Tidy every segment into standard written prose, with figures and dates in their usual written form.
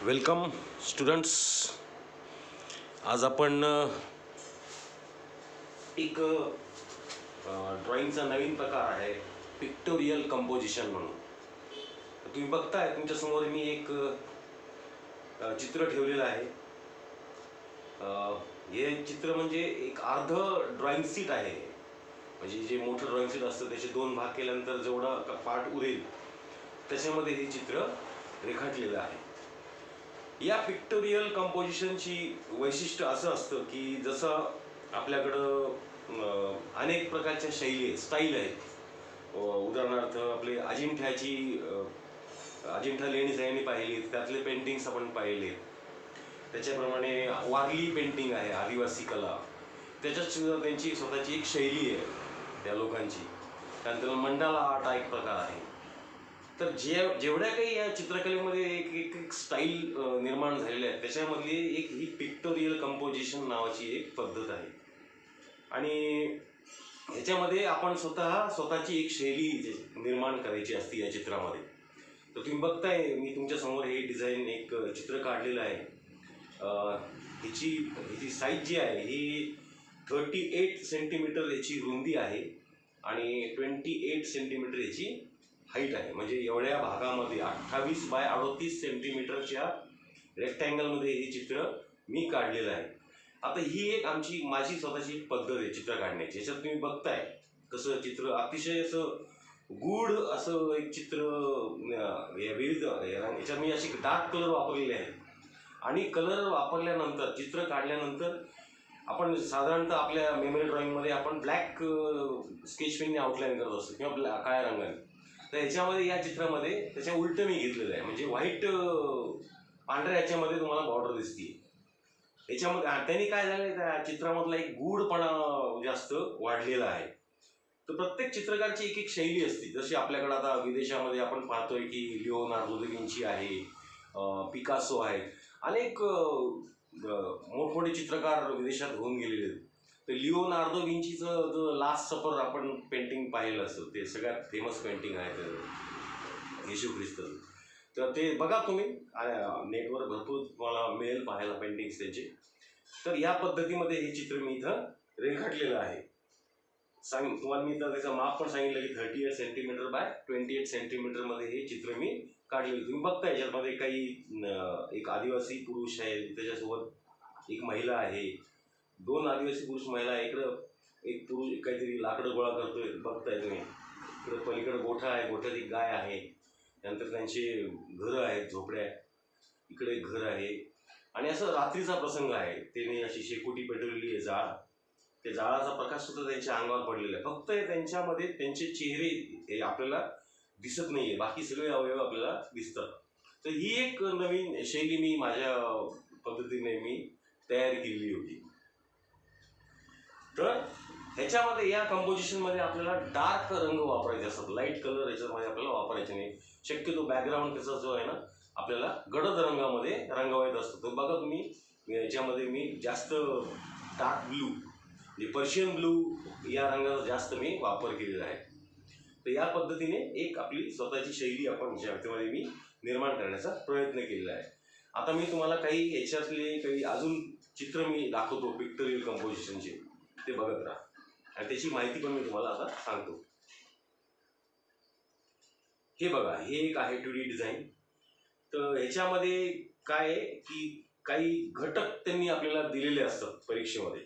Welcome students. आज आपण एक ड्रॉइंगचा नवीन प्रकार आहे पिक्टोरियल कंपोजिशन म्हणून. तुम्ही बघताय तुमच्यासमोर मी एक चित्र ठेवलेलं आहे. हे चित्र म्हणजे एक अर्ध ड्रॉइंग शीट आहे. म्हणजे जे मोठं ड्रॉइंग शीट असतं त्याचे दोन भाग केल्यानंतर जेवढा पार्ट उरेल त्याच्यामध्ये हे चित्र रेखाटलेलं आहे. या पिक्टोरियल कंपोजिशनची वैशिष्ट्य असं असतं की जसं आपल्याकडं अनेक प्रकारच्या शैली आहेत, स्टाईल आहेत. उदाहरणार्थ आपले अजिंठा लेणी यांनी पाहिली, त्यातले पेंटिंग्स आपण पाहिलेत. त्याच्याप्रमाणे वारली पेंटिंग आहे, आदिवासी कला. त्याच्यात सुद्धा त्यांची स्वतःची एक शैली आहे त्या लोकांची. त्यानंतर मंडाला आर्ट हा एक प्रकार आहे. तर जेवढ्या काही या चित्रकलेमध्ये एक एक एक स्टाईल निर्माण झालेल्या आहेत त्याच्यामधली एक ही पिक्टोरियल कंपोजिशन नावाची एक पद्धत आहे. आणि ह्याच्यामध्ये आपण स्वतःची एक शैली निर्माण करायची असते या चित्रामध्ये. तर तुम्ही बघताय मी तुमच्यासमोर हे डिझाईन एक चित्र काढलेलं आहे. ह्याची साईज जी आहे ही 38 सेंटीमीटर याची रुंदी आहे आणि 28 सेंटीमीटर याची हाईट आहे. म्हणजे एवढ्या भागामध्ये 28 बाय 38 सेंटीमीटरच्या रेक्टँगलमध्ये हे चित्र मी काढलेलं आहे. आता ही एक माझी स्वतःची पद्धत आहे चित्र काढण्याची. याच्यात तुम्ही बघताय कसं चित्र अतिशय असं गूढ असं एक चित्र विविध याच्यात मी अशी डार्क कलर वापरलेले आहेत. आणि कलर वापरल्यानंतर चित्र काढल्यानंतर आपण साधारणतः आपल्या मेमरी ड्रॉइंगमध्ये आपण ब्लॅक स्केच पेनने आउटलाईन करत असतो किंवा काळ्या रंगाने. तर ह्याच्यामध्ये या चित्रामध्ये त्याच्या उलटं मी घेतलेलं आहे. म्हणजे व्हाईट पांढऱ्या ह्याच्यामध्ये तुम्हाला बॉर्डर दिसते. याच्यामध्ये त्यांनी काय झालं त्या चित्रामधला एक गूढपणा जास्त वाढलेला आहे. तर प्रत्येक चित्रकारची एक एक शैली असते. जशी आपल्याकडे आता विदेशामध्ये आपण पाहतोय की लिओनार्दो दा विंची आहे, पिकासो आहेत, अनेक मोठमोठे चित्रकार विदेशात होऊन गेलेले आहेत. तर लिओनार्दो विंचीचं जो लास्ट सपर आपण पेंटिंग पाहिलं असतं, ते सगळ्यात फेमस पेंटिंग आहे येशू ख्रिस्ताचं. तर ते बघा तुम्ही नेटवर भरपूर तुम्हाला मिळेल पाहायला पेंटिंग्स त्याचे. तर या पद्धतीमध्ये हे चित्र मी इथं रेखाटलेलं आहे. तुम्हाला मी तर त्याचं माप पण सांगितलं की 38 सेंटीमीटर बाय 28 सेंटीमीटरमध्ये हे चित्र मी काढलेलं. तुम्ही बघता याच्यामध्ये काही एक आदिवासी पुरुष आहे, त्याच्यासोबत एक महिला आहे, दोन आदिवासी पुरुष महिला. इकडं एक पुरुष काहीतरी लाकडं गोळा करतोय बघताय तुम्ही. इकडं पलीकडे गोठा आहे, गोठ्यात एक गाय आहे. त्यानंतर त्यांचे घरं आहेत, झोपड्या. इकडे एक घर आहे आणि असं रात्रीचा प्रसंग आहे. त्याने अशी शेकोटी पेटवलेली आहे, जाळ. त्या जाळाचा प्रकाश सुद्धा त्यांच्या अंगावर पडलेला आहे. फक्त त्यांच्यामध्ये त्यांचे चेहरे हे आपल्याला दिसत नाहीये, बाकी सगळे अवयव आपल्याला दिसतात. तर ही एक नवीन शैली मी माझ्या पद्धतीने मी तयार केलेली होती. तर ह्याच्यामध्ये या कंपोजिशनमध्ये आपल्याला डार्क रंग वापरायचे असतात, लाईट कलर याच्यामध्ये आपल्याला वापरायचे नाही. शक्यतो बॅकग्राऊंड त्याचा जो आहे ना आपल्याला गडद रंगामध्ये रंगवायचा असतो. तर बघा तुम्ही याच्यामध्ये मी जास्त डार्क ब्लू म्हणजे पर्शियन ब्लू या रंगाचा जास्त मी वापर केलेला आहे. तर या पद्धतीने एक आपली स्वतःची शैली आपण ह्याच्यामध्ये मी निर्माण करण्याचा प्रयत्न केलेला आहे. आता मी तुम्हाला काही याच्यातले काही अजून चित्र मी दाखवतो पिक्टोरियल कंपोजिशनचे, ते बघत राहा आणि त्याची माहिती पण मी तुम्हाला आता सांगतो. हे बघा, हे एक आहे 2D डिझाईन. तर ह्याच्यामध्ये काय आहे की काही घटक त्यांनी आपल्याला दिलेले असतात परीक्षेमध्ये.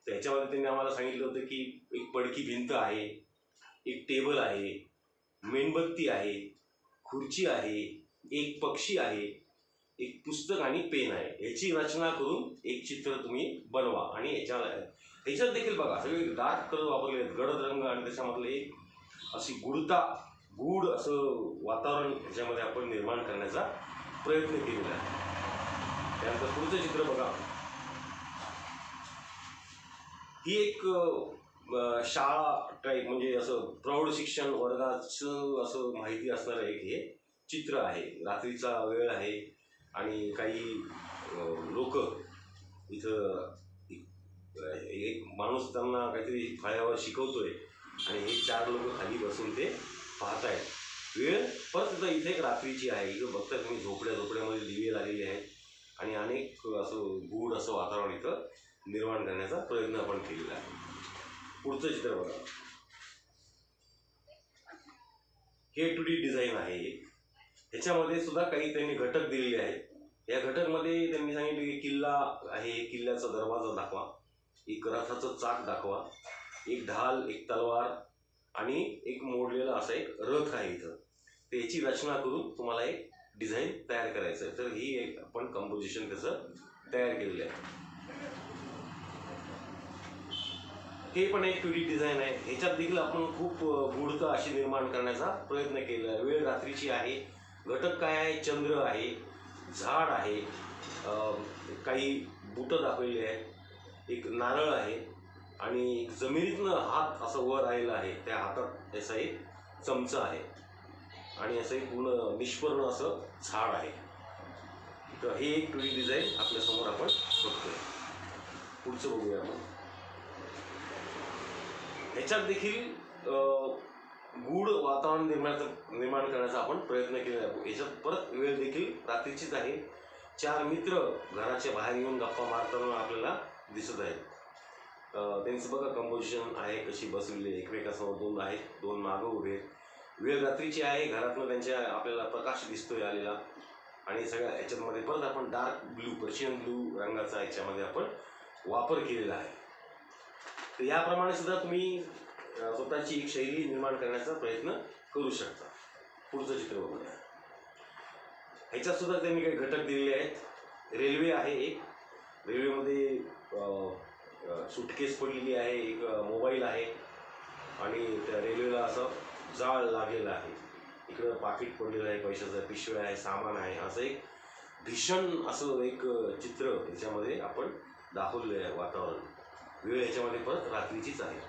तर ह्याच्यामध्ये त्यांनी आम्हाला सांगितलं होतं की एक पडकी भिंत आहे, एक टेबल आहे, मेणबत्ती आहे, खुर्ची आहे, एक पक्षी आहे, एक पुस्तक आणि पेन आहे. ह्याची रचना करून एक चित्र तुम्ही बनवा. आणि ह्याच्यात देखील बघा सगळे डार्क कलर वापरले आहेत, गडद रंग, आणि त्याच्यामधलं एक अशी गूढ असं वातावरण ह्याच्यामध्ये आपण निर्माण करण्याचा प्रयत्न केलेला आहे. त्यानंतर पुढचं चित्र बघा. ही एक शाळा टाईप म्हणजे असं प्रौढ शिक्षण वर्गाचं असं माहिती असणारं एक हे चित्र आहे. रात्रीचा वेळ आहे आणि काही लोक इथं एक माणूस त्यांना काहीतरी फळ्यावर शिकवतोय आणि हे 4 लोक खाली बसून ते पाहत आहेत. वेळ परत इथं एक रात्रीची आहे. इथं बघता तुम्ही झोपड्यामध्ये दिवे लागले निर्माण करण्याचा प्रयत्न आपण केलेला आहे. पुढचं चित्र बघा. हे 2D डिझाईन आहे. ह्याच्यामध्ये सुद्धा काही त्यांनी घटक दिलेले आहेत. या घटकमध्ये त्यांनी सांगितले की किल्ला आहे, किल्ल्याचा दरवाजा दाखवा, एक रथाचं चाक दाखवा, एक ढाल, एक तलवार आणि एक मोडलेला असा एक रथ आहे इथं. तर याची रचना करून तुम्हाला एक डिझाईन तयार करायचं आहे. तर ही एक आपण कंपोजिशन त्याचं तयार केलेलं आहे. हे पण एक 2D डिझाईन आहे. ह्याच्यात देखील आपण खूप गूढता अशी निर्माण करण्याचा प्रयत्न केला आहे. वेळ रात्रीची आहे. घटक काय आहे? चंद्र आहे, झाड आहे, काही बुटं दाखवलेली आहेत, एक नारळ आहे आणि जमिनीतनं हात असं वर आलेला आहे. त्या हातात असा एक चमचा आहे आणि असं एक पूर्ण निष्पर्ण असं झाड आहे. तर हे एक 2D डिझाईन आपल्यासमोर आपण बघतोय. पुढचं बघूया आपण. ह्याच्यात देखील गूढ वातावरण निर्माण करण्याचा आपण प्रयत्न केलेला आहे. ह्याच्यात परत वेळ देखील रात्रीचीच आहे. 4 मित्र घराच्या बाहेर येऊन गप्पा मारताना आपल्याला दिसत आहेत. त्यांचं बघा कंपोजिशन आहे, कशी बसलेली, एकमेकासमोर 2 आहेत, 2 मागं उभे आहेत. वेळ रात्रीची आहे. घरातनं त्यांच्या आपल्याला प्रकाश दिसतोय आलेला आणि सगळ्या ह्याच्यामध्ये परत आपण डार्क ब्लू, पर्शियन ब्लू रंगाचा ह्याच्यामध्ये आपण वापर केलेला आहे. तर याप्रमाणे सुद्धा तुम्ही स्वतःची एक शैली निर्माण करण्याचा प्रयत्न करू शकता. पुढचं चित्र बघूया. ह्याच्यात सुद्धा त्यांनी काही घटक दिलेले आहेत. रेल्वे आहे एक. रेल्वेमध्ये सुटकेस पडलेली आहे, एक मोबाईल आहे आणि त्या रेल्वेला असं जाळ लागलेलं आहे. इकडं पाकिट पडलेलं आहे, पैशाचं पिशव्या आहे, सामान आहे. असं एक भीषण असं एक चित्र ह्याच्यामध्ये आपण दाखवलेलं आहे वातावरण. वेळ ह्याच्यामध्ये परत रात्रीचीच आहे.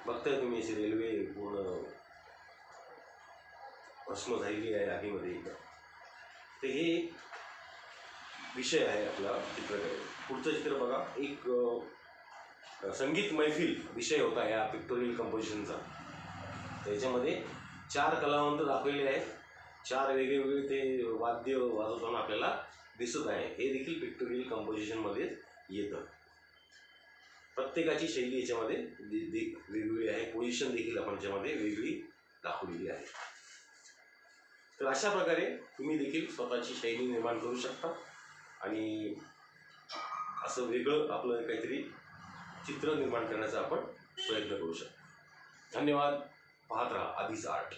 बघताय तुम्ही अशी रेल्वे पूर्ण भस्म झालेली आहे आगीमध्ये एकदा. तर हे एक विषय आहे आपला चित्रकले. पुढचं चित्र बघा. एक संगीत मैफिल विषय होता या पिक्टोरियल कंपोजिशनचा. त्याच्यामध्ये 4 कलावंत दाखवलेले आहेत. 4 वेगवेगळे ते वाद्य वाजवताना आपल्याला दिसत आहे. हे देखील पिक्टोरियल कंपोजिशनमध्ये येतं. प्रत्येकाची शैली याच्यामध्ये वेगवेगळी आहे. पोझिशन देखील आपण याच्यामध्ये वेगळी दाखवलेली आहे. तर अशा प्रकारे तुम्ही देखील स्वतःची शैली निर्माण करू शकता आणि असं वेगळं आपलं काहीतरी चित्र निर्माण करण्याचा आपण प्रयत्न करू शकतो. धन्यवाद. पाहत राहा आधीच आर्ट.